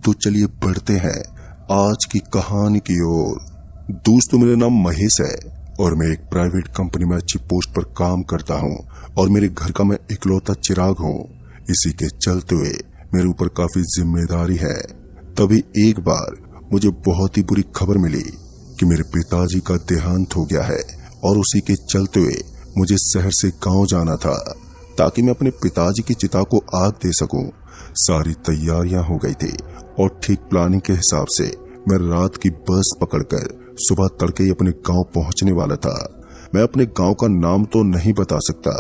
तो चलिए बढ़ते हैं आज की कहानी की ओर। दोस्तों, मेरा नाम महेश है और मैं एक प्राइवेट कंपनी में अच्छी पोस्ट पर काम करता हूं और मेरे घर का मैं इकलौता चिराग हूं। इसी के चलते हुए मेरे ऊपर काफी जिम्मेदारी है। तभी एक बार मुझे बहुत ही बुरी खबर मिली कि मेरे पिताजी का देहांत हो गया है और उसी के चलते हुए मुझे शहर से गांव जाना था ताकि मैं अपने पिताजी की चिता को आग दे सकूं। सारी तैयारियां हो गई थी और ठीक प्लानिंग के हिसाब से मैं रात की बस पकड़कर सुबह तड़के ही अपने गांव पहुंचने वाला था। मैं अपने गांव का नाम तो नहीं बता सकता,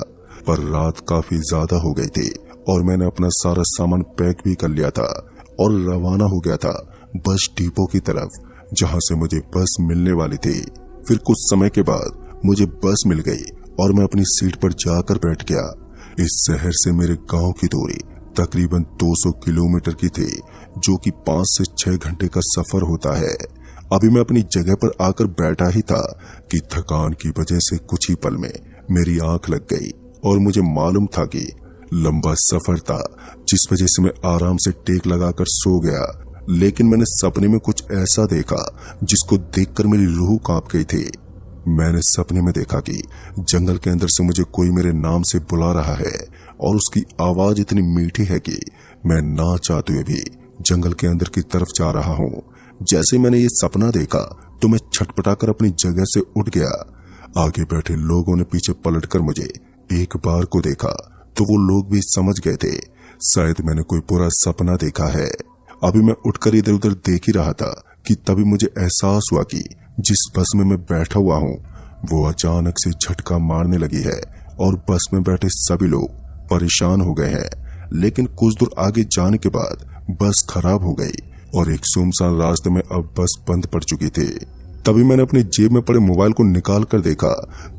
पर रात काफी ज्यादा हो गई थी और मैंने अपना सारा सामान पैक भी कर लिया था और रवाना हो गया था बस डिपो की तरफ, जहां से मुझे बस मिलने वाली थी। फिर कुछ समय के बाद मुझे बस मिल गई और मैं अपनी सीट पर जाकर बैठ गया। इस शहर से मेरे गांव की दूरी तकरीबन 200 किलोमीटर की थी, जो कि 5 से 6 घंटे का सफर होता है। अभी मैं अपनी जगह पर आकर बैठा ही था कि थकान की वजह से कुछ ही पल में मेरी आंख लग गई और मुझे मालूम था कि लंबा सफर था, जिस वजह से मैं आराम से टेक लगाकर सो गया। लेकिन मैंने सपने में कुछ ऐसा देखा जिसको देखकर मेरी रूह कांप गई थी। मैंने सपने में देखा कि जंगल के अंदर से मुझे कोई मेरे नाम से बुला रहा है और उसकी आवाज इतनी मीठी है कि मैं ना चाहते हुए भी जंगल के अंदर की तरफ जा रहा हूँ। जैसे मैंने ये सपना देखा तो मैं छटपटाकर अपनी जगह से उठ गया। आगे बैठे लोगों ने पीछे पलटकर मुझे एक बार को देखा तो वो लोग भी समझ गए थे शायद मैंने कोई बुरा सपना देखा है। अभी मैं उठकर इधर उधर देख ही रहा था कि तभी मुझे एहसास हुआ कि जिस बस में मैं बैठा हुआ हूँ वो अचानक से झटका मारने लगी है और बस में बैठे सभी लोग परेशान हो गए हैं। लेकिन कुछ दूर आगे जाने के बाद बस खराब हो गई और एक सुनसान रास्ते में अब बस बंद पड़ चुकी थी। तभी मैंने अपनी जेब में पड़े मोबाइल को निकाल कर देखा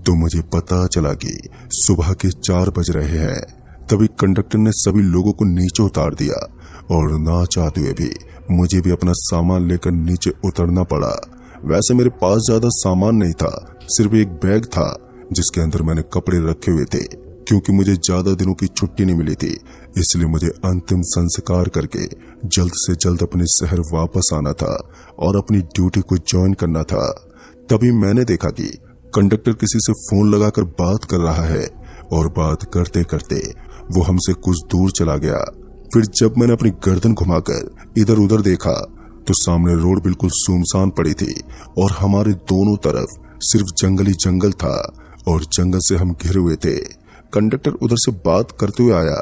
तो मुझे पता चला कि सुबह के 4 बज रहे हैं। तभी कंडक्टर ने सभी लोगों को नीचे उतार दिया और ना चाहते हुए भी मुझे भी अपना सामान लेकर नीचे उतरना पड़ा। वैसे मेरे पास ज्यादा सामान नहीं था, सिर्फ एक बैग था जिसके अंदर मैंने कपड़े रखे हुए थे। क्योंकि मुझे ज्यादा दिनों की छुट्टी नहीं मिली थी, इसलिए मुझे अंतिम संस्कार करके जल्द से जल्द अपने शहर वापस आना था और अपनी ड्यूटी को ज्वाइन करना था। तभी मैंने देखा कि कंडक्टर किसी से फोन लगाकर बात कर रहा है और बात करते करते वो हमसे कुछ दूर चला गया। फिर जब मैंने अपनी गर्दन घुमाकर इधर उधर देखा तो सामने रोड बिल्कुल सुनसान पड़ी थी और हमारे दोनों तरफ सिर्फ जंगल ही जंगल था और जंगल से हम घिरे हुए थे। कंडक्टर उधर से बात करते हुए आया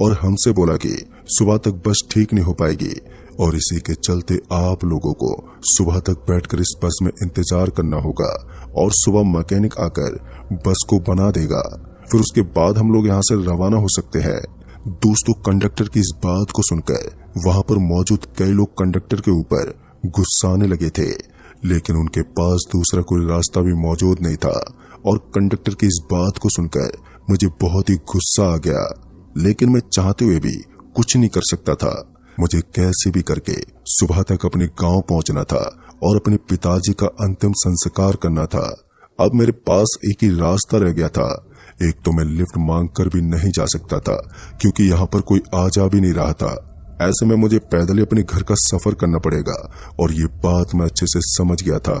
और हमसे बोला कि सुबह तक बस ठीक नहीं हो पाएगी और इसी के चलते आप लोगों को सुबह तक बैठकर इस बस में इंतजार करना होगा और सुबह मैकेनिक आकर बस को बना देगा। फिर उसके बाद हम लोग यहाँ से रवाना हो सकते हैं। दोस्तों, कंडक्टर की इस बात को सुनकर वहां पर मौजूद कई लोग कंडक्टर के ऊपर गुस्साने लगे थे, लेकिन उनके पास दूसरा कोई रास्ता भी मौजूद नहीं था और कंडक्टर की इस बात को सुनकर मुझे बहुत ही गुस्सा आ गया। लेकिन मैं चाहते हुए भी कुछ नहीं कर सकता था। मुझे कैसे भी करके सुबह तक अपने गांव पहुंचना था और अपने पिताजी का अंतिम संस्कार करना था। अब मेरे पास एक ही रास्ता रह गया था। एक तो मैं लिफ्ट मांगकर भी नहीं जा सकता था क्योंकि यहाँ पर कोई आ जा भी नहीं रहा था। ऐसे में मुझे पैदल ही अपने घर का सफर करना पड़ेगा और ये बात मैं अच्छे से समझ गया था।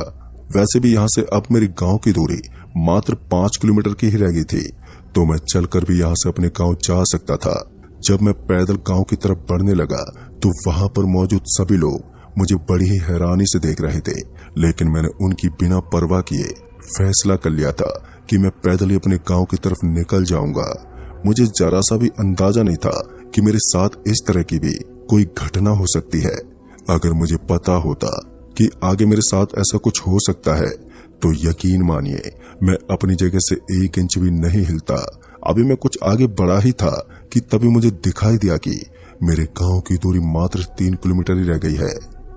वैसे भी यहाँ से अब मेरे गांव की दूरी मात्र 5 किलोमीटर की ही रह गई थी, तो मैं चलकर भी यहाँ से अपने गांव जा सकता था। जब मैं पैदल गांव की तरफ बढ़ने लगा तो वहां पर मौजूद सभी लोग मुझे बड़ी ही हैरानी से देख रहे थे, लेकिन मैंने उनकी बिना परवाह किए फैसला कर लिया था कि मैं पैदल ही अपने गांव की तरफ निकल जाऊंगा। मुझे जरा सा भी अंदाजा नहीं था कि मेरे साथ इस तरह की भी कोई घटना हो सकती है। अगर मुझे पता होता कि आगे मेरे साथ ऐसा कुछ हो सकता है तो यकीन मानिए मैं अपनी जगह से 1 इंच भी नहीं हिलता। अभी मैं कुछ आगे बढ़ा ही था कि तभी मुझे दिखाई दिया कि मेरे गांव की दूरी मात्र 3 किलोमीटर ही रह गई है।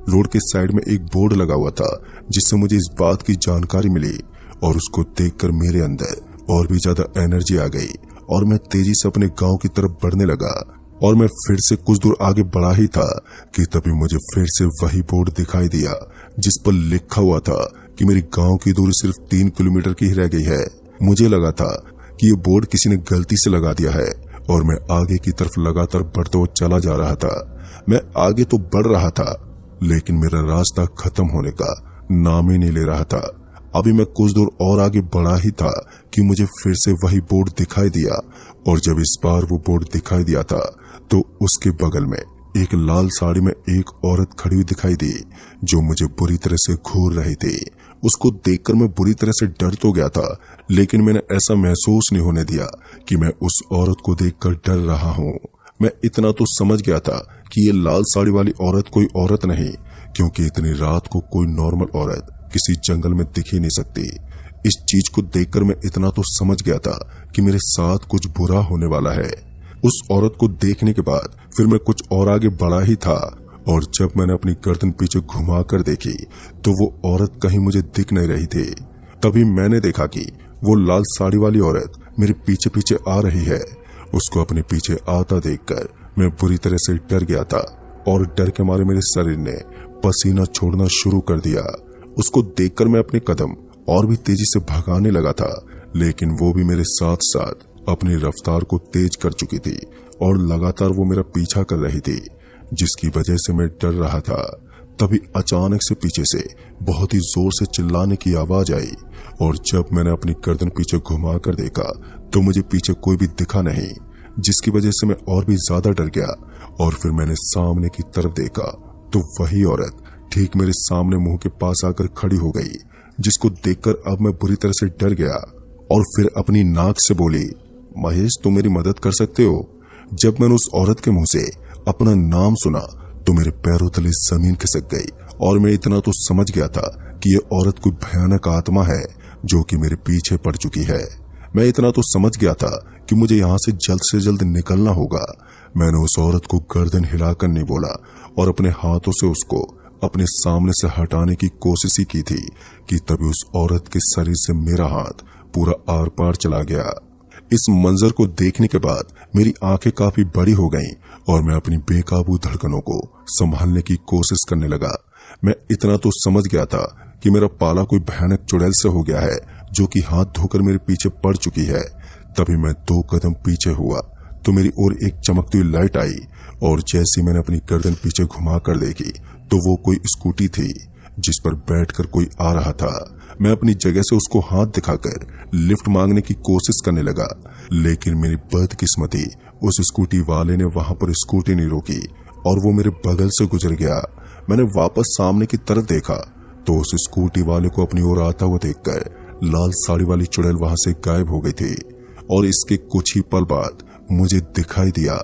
रोड के साइड में एक बोर्ड लगा हुआ था जिससे मुझे इस बात की जानकारी मिली और उसको देखकर मेरे अंदर और भी ज्यादा एनर्जी आ गई और मैं तेजी से अपने गांव की तरफ बढ़ने लगा। और मैं फिर से कुछ दूर आगे बढ़ा ही था कि तभी मुझे फिर से वही बोर्ड दिखाई दिया जिस पर लिखा हुआ था कि मेरी गांव की दूरी सिर्फ 3 किलोमीटर की ही रह गई है। मुझे लगा था कि ये बोर्ड किसी ने गलती से लगा दिया है और मैं आगे की तरफ लगातार बढ़ता हुआ चला जा रहा था। मैं आगे तो बढ़ रहा था, लेकिन मेरा रास्ता खत्म होने का नाम ही नहीं ले रहा था। अभी मैं कुछ दूर और आगे बढ़ा ही था कि मुझे फिर से वही बोर्ड दिखाई दिया, और जब इस बार वो बोर्ड दिखाई दिया था तो उसके बगल में एक लाल साड़ी में एक औरत खड़ी हुई दिखाई दी, जो मुझे बुरी तरह से घूर रही थी। उसको देखकर मैं बुरी तरह से डर तो गया था, लेकिन मैंने ऐसा महसूस नहीं होने दिया कि मैं उस औरत को देखकर डर रहा हूँ। मैं इतना तो समझ गया था कि ये लाल साड़ी वाली औरत कोई औरत नहीं, क्योंकि इतनी रात को कोई नॉर्मल औरत किसी जंगल में दिख ही नहीं सकती। इस चीज को देखकर मैं इतना तो समझ गया था कि मेरे साथ कुछ बुरा होने वाला है। उस औरत को देखने के बाद फिर मैं कुछ और आगे बढ़ा ही था, और जब मैंने अपनी गर्दन पीछे घुमाकर देखी तो वो औरत कहीं मुझे दिख नहीं रही थी। तभी मैंने देखा कि वो लाल साड़ी वाली औरत मेरे पीछे पीछे आ रही है। उसको अपने पीछे आता देखकर मैं बुरी तरह से डर गया था, और डर के मारे मेरे शरीर ने पसीना छोड़ना शुरू कर दिया। उसको देखकर मैं अपने कदम और भी तेजी से भगाने लगा था, लेकिन वो भी मेरे साथ साथ अपनी रफ्तार को तेज कर चुकी थी, और लगातार वो मेरा पीछा कर रही थी, जिसकी वजह से मैं डर रहा था। तभी अचानक से पीछे से बहुत ही जोर से चिल्लाने की आवाज आई, और जब मैंने अपनी गर्दन पीछे घुमाकर देखा तो मुझे पीछे कोई भी दिखा नहीं, जिसकी वजह से मैं और भी ज्यादा डर गया। और फिर मैंने सामने की तरफ देखा तो वही औरत ठीक मेरे सामने मुंह के पास आकर खड़ी हो गई, जिसको देखकर अब मैं बुरी तरह से डर गया, और फिर अपनी नाक से बोली, महेश, तुम मेरी मदद कर सकते हो। जब मैंने उस औरत के मुंह से अपना नाम सुना तो मेरे पैरों तले जमीन खिसक गई, और मैं इतना तो समझ गया था कि ये औरत कोई भयानक आत्मा है जो कि मेरे पीछे पड़ चुकी है। मैं इतना तो समझ गया था कि मुझे यहाँ से जल्द निकलना होगा। मैंने उस औरत को गर्दन हिलाकर नहीं बोला, और अपने हाथों से उसको अपने सामने से हटाने की कोशिश ही की थी कि तभी उस औरत के शरीर से मेरा हाथ पूरा आर पार चला गया। इस मंजर को देखने के बाद मेरी आंखें काफी बड़ी हो गईं, और मैं अपनी बेकाबू धड़कनों को संभालने की कोशिश करने लगा। मैं इतना तो समझ गया था कि मेरा पाला कोई भयानक चुड़ैल से हो गया है, जो कि हाथ धोकर मेरे पीछे पड़ चुकी है। तभी मैं 2 कदम पीछे हुआ तो मेरी ओर एक चमकती हुई लाइट आई, और जैसे मैंने अपनी गर्दन पीछे घुमाकर देखी तो वो कोई स्कूटी थी जिस पर बैठकर कोई आ रहा था। मैं अपनी जगह से उसको हाथ दिखाकर लिफ्ट मांगने की कोशिश करने लगा, लेकिन मेरी बदकिस्मती उस स्कूटी वाले ने वहां पर स्कूटी नहीं रोकी, और वो मेरे बगल से गुजर गया। मैंने वापस सामने की तरफ देखा तो उस स्कूटी वाले को अपनी ओर आता हुआ देखकर लाल साड़ी वाली चुड़ैल वहां से गायब हो गई थी। और इसके कुछ ही पल बाद मुझे दिखाई दिया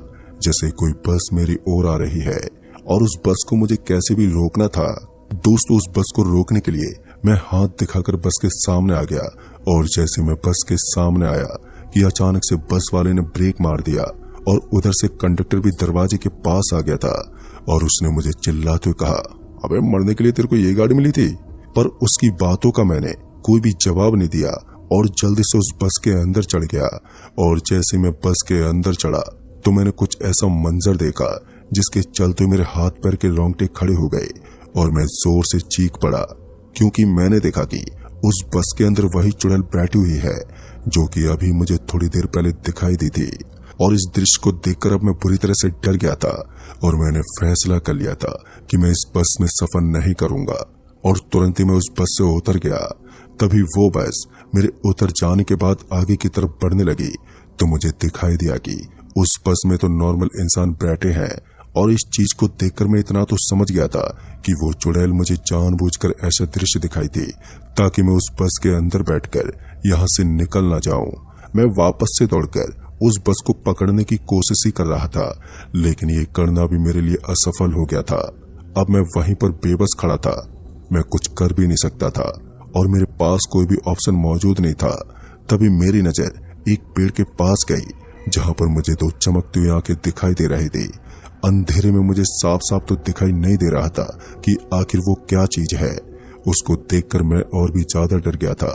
जैसे कोई बस मेरी ओर आ रही है, और उस बस को मुझे कैसे भी रोकना था। दोस्तों, उस बस को रोकने के लिए मैं हाथ दिखाकर बस के सामने आ गया, और जैसे मैं बस के सामने आया कि अचानक से बस वाले ने ब्रेक मार दिया, और उधर से कंडक्टर भी दरवाजे के पास आ गया था, और उसने मुझे चिल्लाते हुए कहा, अबे मरने के लिए तेरे को ये गाड़ी मिली थी। पर उसकी बातों का मैंने कोई भी जवाब नहीं दिया, और जल्दी से उस बस के अंदर चढ़ गया। और जैसे मैं बस के अंदर चढ़ा तो मैंने कुछ ऐसा मंजर देखा जिसके चलते मेरे हाथ पैर के रोंगटे खड़े हो गए, और मैं जोर से चीख पड़ा, क्योंकि मैंने देखा कि उस बस के अंदर वही चुड़ैल बैठी हुई है जो कि अभी मुझे थोड़ी देर पहले दिखाई दी थी। और इस दृश्य को देखकर अब मैं बुरी तरह से डर गया था, और मैंने फैसला कर लिया था कि मैं इस बस में सफर नहीं करूंगा, और तुरंत ही मैं उस बस से उतर गया। तभी वो बस मेरे उतर जाने के बाद आगे की तरफ बढ़ने लगी तो मुझे दिखाई दिया कि उस बस में तो नॉर्मल इंसान बैठे हैं, और इस चीज को देखकर मैं इतना तो समझ गया था कि वो चुड़ैल मुझे जानबूझकर ऐसा दृश्य दिखाई थी ताकि मैं उस बस के अंदर बैठकर यहाँ से निकल ना जाऊं। मैं वापस से दौड़कर उस बस को पकड़ने की कोशिश ही कर रहा था, लेकिन ये करना भी मेरे लिए असफल हो गया था। अब मैं वहीं पर बेबस खड़ा था, मैं कुछ कर भी नहीं सकता था, और मेरे पास कोई भी ऑप्शन मौजूद नहीं था। तभी मेरी नजर एक पेड़ के पास गई जहां पर मुझे 2 चमकती हुई आंखें दिखाई दे रही थी। अंधेरे में मुझे साफ साफ तो दिखाई नहीं दे रहा था कि आखिर वो क्या चीज है। उसको देखकर मैं और भी ज्यादा डर गया था।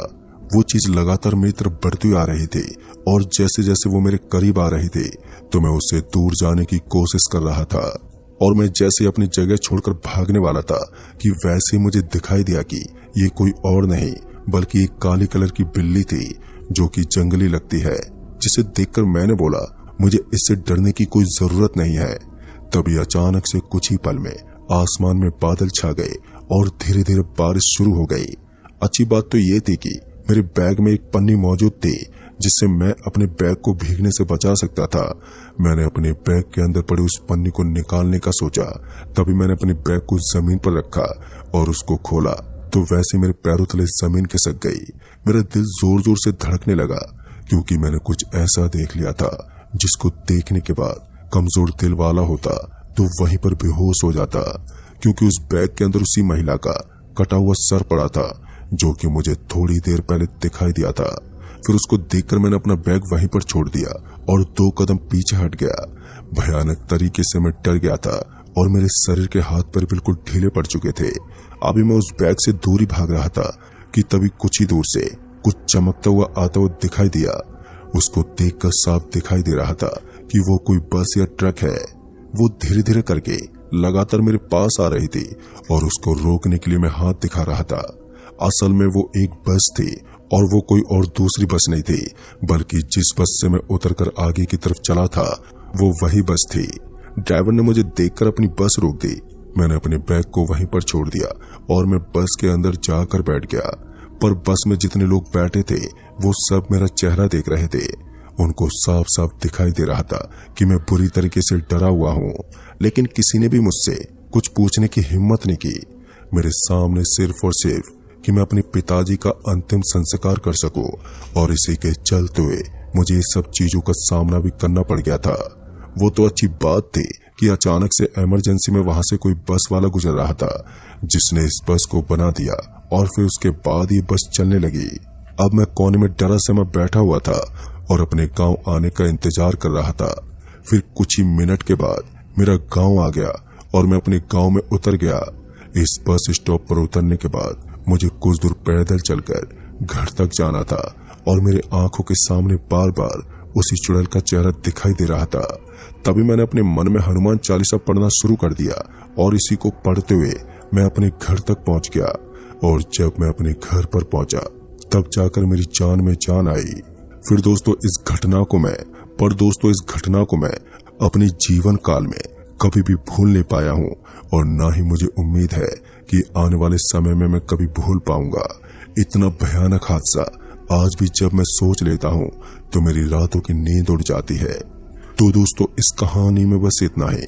वो चीज लगातार मेरी तरफ बढ़ती आ रही थी, और जैसे जैसे वो मेरे करीब आ रही थी तो मैं उससे दूर जाने की कोशिश कर रहा था। और मैं जैसे अपनी जगह छोड़कर भागने वाला था कि वैसे ही मुझे दिखाई दिया कि ये कोई और नहीं बल्कि एक काली कलर की बिल्ली थी जो कि जंगली लगती है, जिसे देखकर मैंने बोला, मुझे इससे डरने की कोई जरूरत नहीं है। तभी अचानक से कुछ ही पल में आसमान में बादल छा गए और धीरे धीरे बारिश शुरू हो गई। अच्छी बात तो ये थी कि मेरे बैग में एक पन्नी मौजूद थी जिससे मैं अपने बैग को भीगने से बचा सकता था। मैंने अपने बैग के अंदर पड़ी उस पन्नी को निकालने का सोचा। तभी मैंने अपने बैग को जमीन पर रखा और उसको खोला तो वैसे मेरे पैरों तले जमीन खिसक गई। मेरा दिल जोर जोर से धड़कने लगा क्योंकि मैंने कुछ ऐसा देख लिया था जिसको देखने के बाद कमजोर दिल वाला होता तो वहीं पर बेहोश हो जाता, क्योंकि उस बैग के अंदर उसी महिला का कटा हुआ सर पड़ा था जो कि मुझे थोड़ी देर पहले दिखाई दिया था। फिर उसको देखकर मैंने अपना बैग वहीं पर छोड़ दिया और 2 कदम पीछे हट गया। भयानक तरीके से मैं डर गया था और मेरे शरीर के हाथ पैर बिल्कुल ढीले पड़ चुके थे। अभी मैं उस बैग से दूर ही भाग रहा था कि तभी कुछ ही दूर से कुछ चमकता हुआ आता हुआ दिखाई दिया। उसको देखकर साफ दिखाई दे रहा था कि वो कोई बस या ट्रक है। वो धीरे धीरे करके लगातार मेरे पास आ रही थी और उसको रोकने के लिए मैं हाथ दिखा रहा था। असल में वो एक बस थी और वो कोई और दूसरी बस नहीं थी, बल्कि जिस बस से मैं उतरकर आगे की तरफ चला था वो वही बस थी। ड्राइवर ने मुझे देखकर अपनी बस रोक दी। मैंने अपने बैग को वहीं पर छोड़ दिया और मैं बस के अंदर जाकर बैठ गया। पर बस में जितने लोग बैठे थे वो सब मेरा चेहरा देख रहे थे। उनको साफ साफ दिखाई दे रहा था कि मैं बुरी तरीके से डरा हुआ हूँ, लेकिन किसी ने भी मुझसे कुछ पूछने की हिम्मत नहीं की। मेरे सामने सिर्फ और सिर्फ कि मैं अपने पिताजी का अंतिम संस्कार कर सकूं, और इसी के चलते हुए मुझे इस सब चीजों का सामना भी करना पड़ गया था। वो तो अच्छी बात थी कि अचानक से इमरजेंसी में वहां से कोई बस वाला गुजर रहा था जिसने इस बस को बना दिया और फिर उसके बाद ये बस चलने लगी। अब मैं कोने में डरा से मैं बैठा हुआ था और अपने गांव आने का इंतजार कर रहा था। फिर कुछ ही मिनट के बाद मेरा गांव आ गया और मैं अपने गांव में उतर गया। इस बस स्टॉप पर उतरने के बाद मुझे कुछ दूर पैदल चलकर घर तक जाना था और मेरे आंखों के सामने बार बार उसी चुड़ैल का चेहरा दिखाई दे रहा था। तभी मैंने अपने मन में हनुमान चालीसा पढ़ना शुरू कर दिया और इसी को पढ़ते हुए मैं अपने घर तक पहुंच गया। और जब मैं अपने घर पर पहुंचा तब जाकर मेरी जान में जान आई। फिर दोस्तों इस घटना को मैं अपने जीवन काल में कभी भी भूल नहीं पाया हूँ और ना ही मुझे उम्मीद है कि आने वाले समय में मैं कभी भूल पाऊंगा। इतना भयानक हादसा आज भी जब मैं सोच लेता हूँ तो मेरी रातों की नींद उड़ जाती है। तो दोस्तों इस कहानी में बस इतना ही।